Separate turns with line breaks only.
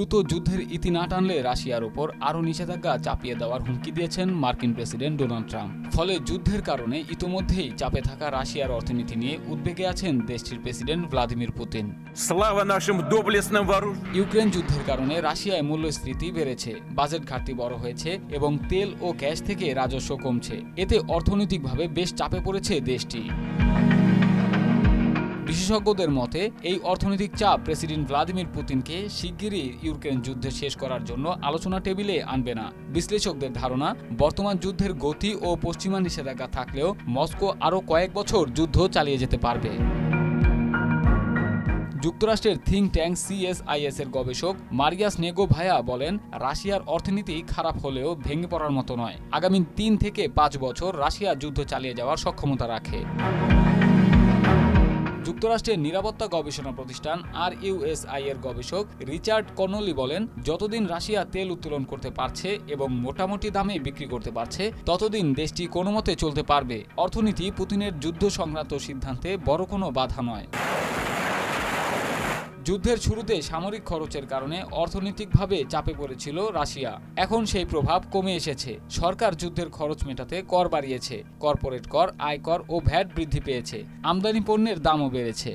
দ্রুত যুদ্ধের ইতি না টানলে রাশিয়ার উপর আরও নিষেধাজ্ঞা চাপিয়ে দেওয়ার হুমকি দিয়েছেন মার্কিন প্রেসিডেন্ট ডোনাল্ড ট্রাম্প। ফলে যুদ্ধের কারণে ইতোমধ্যেই চাপে থাকা রাশিয়ার অর্থনীতি নিয়ে উদ্বেগে আছেন দেশটির প্রেসিডেন্ট ভ্লাদিমির পুতিন। ইউক্রেন যুদ্ধের কারণে রাশিয়ায় মূল্যস্ফীতি বেড়েছে, বাজেট ঘাটতি বড় হয়েছে এবং তেল ও গ্যাস থেকে রাজস্ব কমছে। এতে অর্থনৈতিকভাবে বেশ চাপে পড়েছে দেশটি। বিশেষজ্ঞদের মতে এই অর্থনৈতিক চাপ প্রেসিডেন্ট ভ্লাদিমির পুতিনকে শিগগিরই ইউক্রেন যুদ্ধ শেষ করার জন্য আলোচনা টেবিলে আনবে না। বিশ্লেষকদের ধারণা, বর্তমান যুদ্ধের গতি ও পশ্চিমা নিষেধাজ্ঞা থাকলেও মস্কো আরও কয়েক বছর যুদ্ধ চালিয়ে যেতে পারবে। যুক্তরাষ্ট্রের থিঙ্ক ট্যাঙ্ক CSIS এর গবেষক মারিয়াস নেগোভায়া বলেন, রাশিয়ার অর্থনীতি খারাপ হলেও ভেঙে পড়ার মতো নয়। আগামী 3 থেকে 5 বছর রাশিয়া যুদ্ধ চালিয়ে যাওয়ার সক্ষমতা রাখে। যুক্তরাষ্ট্রের নিরাপত্তা গবেষণা প্রতিষ্ঠান RUSI এর গবেষক রিচার্ড কর্নলি বলেন, যতদিন রাশিয়া তেল উত্তোলন করতে পারছে এবং মোটামুটি দামে বিক্রি করতে পারছে, ততদিন দেশটি কোনোমতে চলতে পারবে। অর্থনীতি পুতিনের যুদ্ধ সংক্রান্ত সিদ্ধান্তে বড় কোনো বাধা নয়। যুদ্ধের শুরুতে সামরিক খরচের কারণে অর্থনৈতিকভাবে চাপে পড়েছিল রাশিয়া। এখন সেই প্রভাব কমে এসেছে। সরকার যুদ্ধের খরচ মেটাতে কর বাড়িয়েছে, কর্পোরেট কর, আয়কর ও ভ্যাট বৃদ্ধি পেয়েছে, আমদানি পণ্যের দামও বেড়েছে।